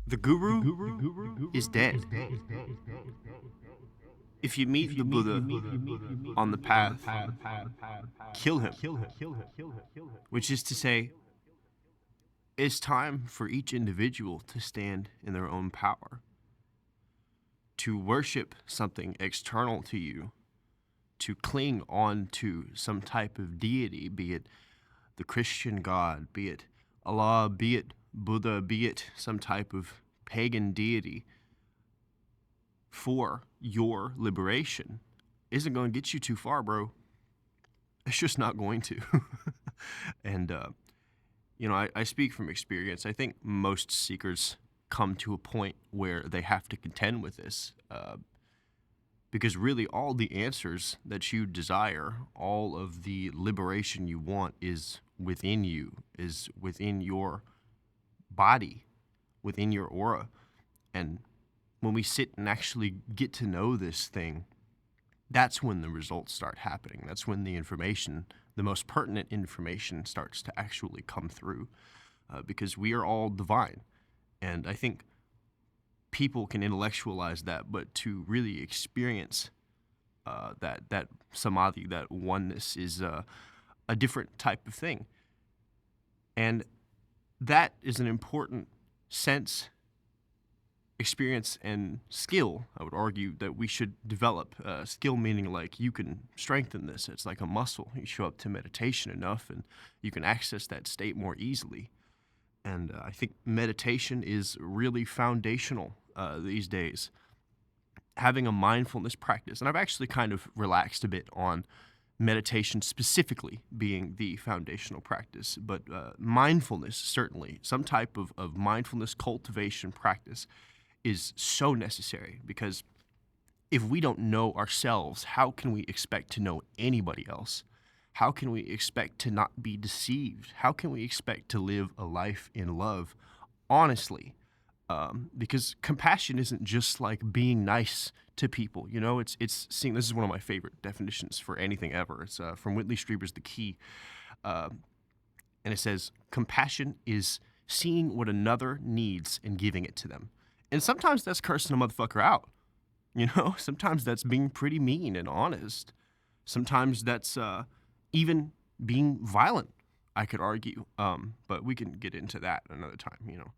The guru is dead. If you meet the Buddha on the path, kill him. Which is to say, it's time for each individual to stand in their own power, to worship something external to you, to cling on to some type of deity, be it the Christian God, be it Allah, be it Buddha, be it some type of pagan deity, for your liberation, isn't going to get you too far, bro. It's just not going to. And, I speak from experience. I think most seekers come to a point where they have to contend with this, because really all the answers that you desire, all of the liberation you want is within you, is within your body, within your aura. And when we sit and actually get to know this thing, that's when the results start happening. That's when the information, the most pertinent information, starts to actually come through, because we are all divine. And I think people can intellectualize that, but to really experience that samadhi, that oneness, is a different type of thing. And that is an important sense, experience, and skill, I would argue, that we should develop. Skill meaning like you can strengthen this. It's like a muscle. You show up to meditation enough and you can access that state more easily. And I think meditation is really foundational these days. Having a mindfulness practice, and I've actually kind of relaxed a bit on meditation specifically being the foundational practice, but mindfulness, certainly, some type of mindfulness cultivation practice is so necessary, because if we don't know ourselves, how can we expect to know anybody else? How can we expect to not be deceived? How can we expect to live a life in love honestly? Because compassion isn't just like being nice to people. It's seeing. This is one of my favorite definitions for anything ever. It's from Whitley Strieber's The Key. And it says, compassion is seeing what another needs and giving it to them. And sometimes that's cursing a motherfucker out. Sometimes that's being pretty mean and honest. Sometimes that's even being violent, I could argue. But we can get into that another time,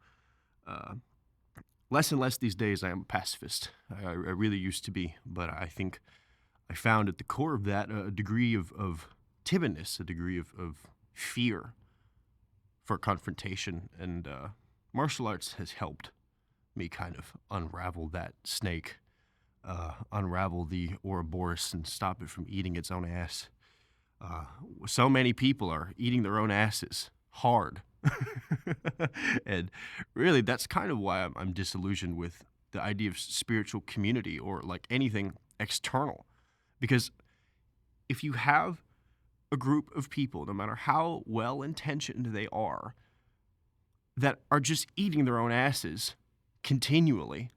Less and less these days I am a pacifist. I really used to be, but I think I found at the core of that a degree of timidness, a degree of fear for confrontation, and martial arts has helped me kind of unravel that snake, unravel the Ouroboros and stop it from eating its own ass. So many people are eating their own asses hard. And really, that's kind of why I'm disillusioned with the idea of spiritual community or like anything external. Because if you have a group of people, no matter how well-intentioned they are, that are just eating their own asses continually,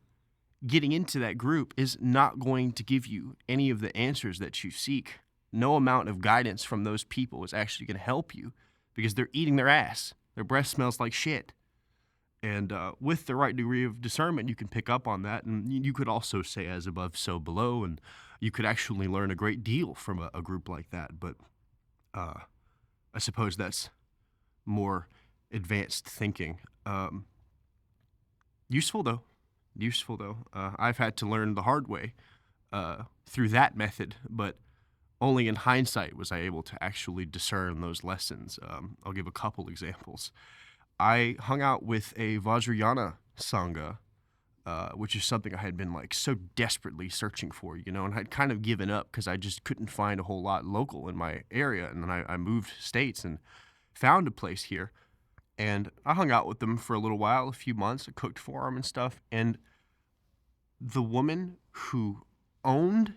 getting into that group is not going to give you any of the answers that you seek. No amount of guidance from those people is actually going to help you, because they're eating their ass. Their breath smells like shit. And with the right degree of discernment, you can pick up on that. And you could also say as above, so below. And you could actually learn a great deal from a group like that. But I suppose that's more advanced thinking. Useful, though. I've had to learn the hard way through that method. But only in hindsight was I able to actually discern those lessons. I'll give a couple examples. I hung out with a Vajrayana Sangha, which is something I had been like so desperately searching for, and I'd kind of given up because I just couldn't find a whole lot local in my area. And then I moved states and found a place here. And I hung out with them for a little while, a few months. I cooked for them and stuff. And the woman who owned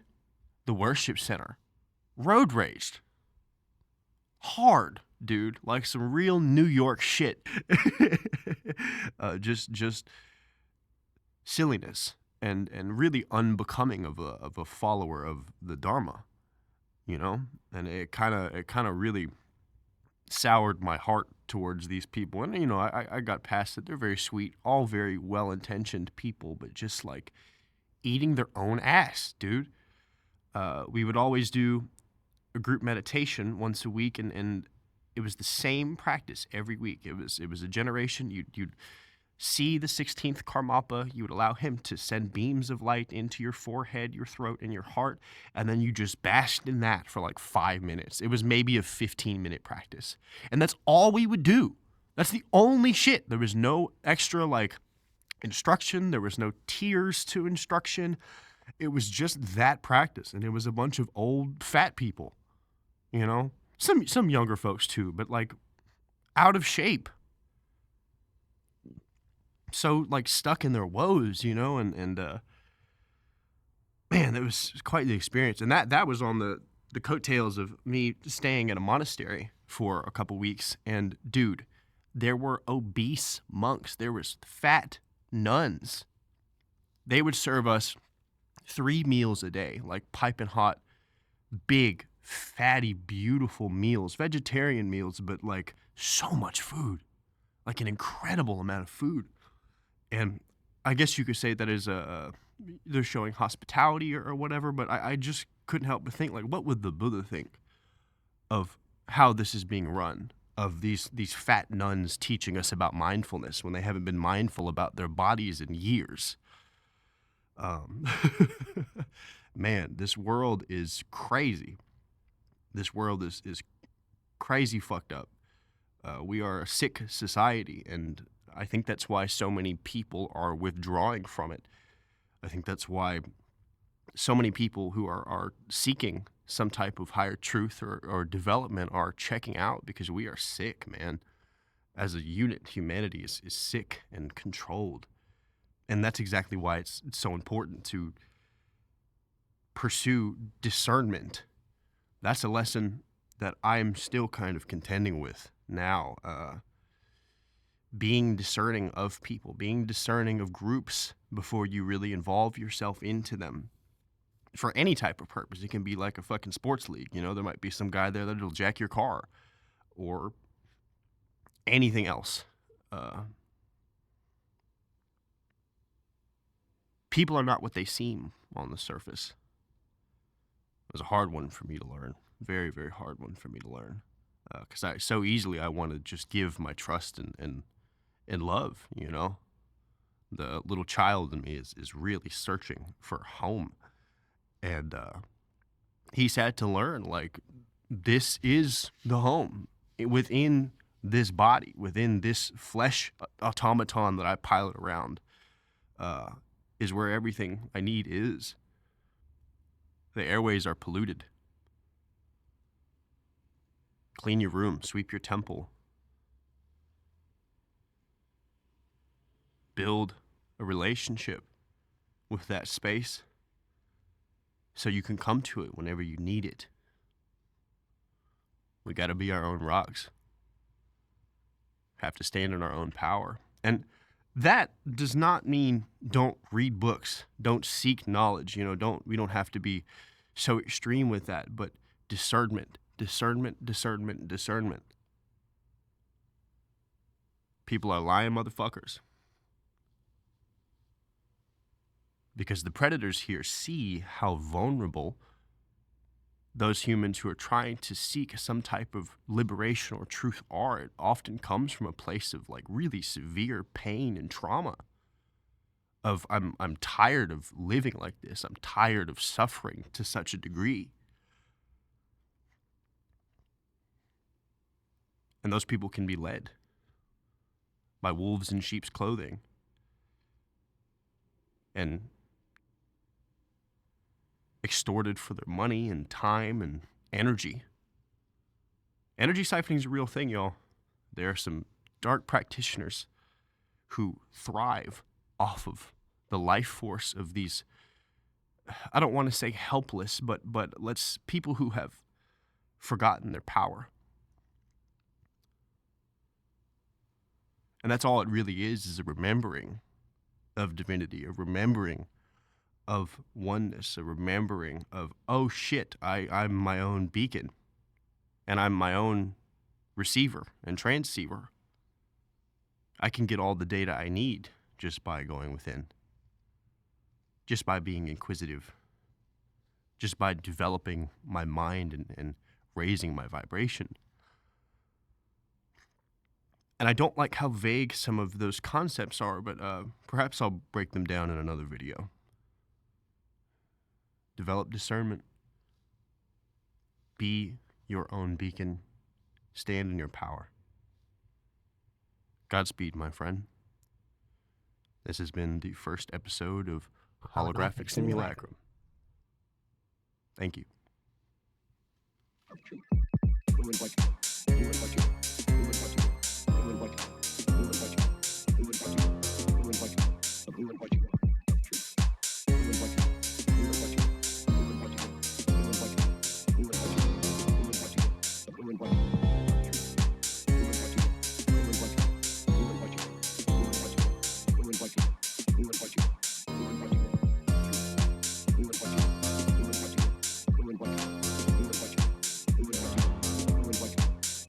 the worship center road raged hard dude. Like some real New York shit. Just silliness and really unbecoming of a follower of the Dharma, you know? And it kind of really soured my heart towards these people. And, you know, I got past it. They're very sweet, all very well-intentioned people, but just like eating their own ass, dude. We would always do a group meditation once a week, and it was the same practice every week. It was a generation. You'd see the 16th Karmapa. You would allow him to send beams of light into your forehead, your throat, and your heart, and then you just bashed in that for like 5 minutes. It was maybe a 15-minute practice, and that's all we would do. That's the only shit. There was no extra like instruction. There was no tiers to instruction. It was just that practice, and it was a bunch of old fat people, you know, some younger folks too, but like out of shape. So like stuck in their woes, you know, and man, it was quite the experience. And that was on the coattails of me staying at a monastery for a couple weeks. And dude, there were obese monks. There was fat nuns. They would serve us 3 meals a day, like piping hot, big, fatty, beautiful meals, vegetarian meals, but like so much food, like an incredible amount of food. And I guess you could say that is they're showing hospitality or whatever, but I just couldn't help but think, like, what would the Buddha think of how this is being run, of these fat nuns teaching us about mindfulness when they haven't been mindful about their bodies in years? Man, this world is crazy. This world is crazy fucked up. We are a sick society, and I think that's why so many people are withdrawing from it. I think that's why so many people who are seeking some type of higher truth or development are checking out, because we are sick, man. As a unit, humanity is sick and controlled. And that's exactly why it's so important to pursue discernment. That's a lesson that I'm still kind of contending with now. Being discerning of people, being discerning of groups before you really involve yourself into them for any type of purpose. It can be like a fucking sports league. You know, there might be some guy there that'll jack your car or anything else. People are not what they seem on the surface. It was a hard one for me to learn. Very, very hard one for me to learn. Because I want to just give my trust and love, you know. The little child in me is really searching for home. And he's had to learn, like, this is the home within this body, within this flesh automaton that I pilot around, is where everything I need is. The airways are polluted. Clean your room, sweep your temple. Build a relationship with that space so you can come to it whenever you need it. We got to be our own rocks. Have to stand in our own power. And that does not mean don't read books, don't seek knowledge, you know, we don't have to be so extreme with that, but discernment. People are lying motherfuckers. Because the predators here see how vulnerable those humans who are trying to seek some type of liberation or truth are. It often comes from a place of like really severe pain and trauma. Of I'm tired of living like this. I'm tired of suffering to such a degree. And those people can be led by wolves in sheep's clothing. And extorted for their money and time and energy. Energy siphoning is a real thing, y'all. There are some dark practitioners who thrive off of the life force of these, I don't want to say helpless, but people who have forgotten their power. And that's all it really is a remembering of divinity, a remembering of oneness, a remembering of, oh shit, I'm my own beacon, and I'm my own receiver and transceiver. I can get all the data I need just by going within, just by being inquisitive, just by developing my mind and raising my vibration. And I don't like how vague some of those concepts are, but perhaps I'll break them down in another video. Develop discernment. Be your own beacon. Stand in your power. Godspeed, my friend. This has been the first episode of Holographic Simulacrum. Thank you.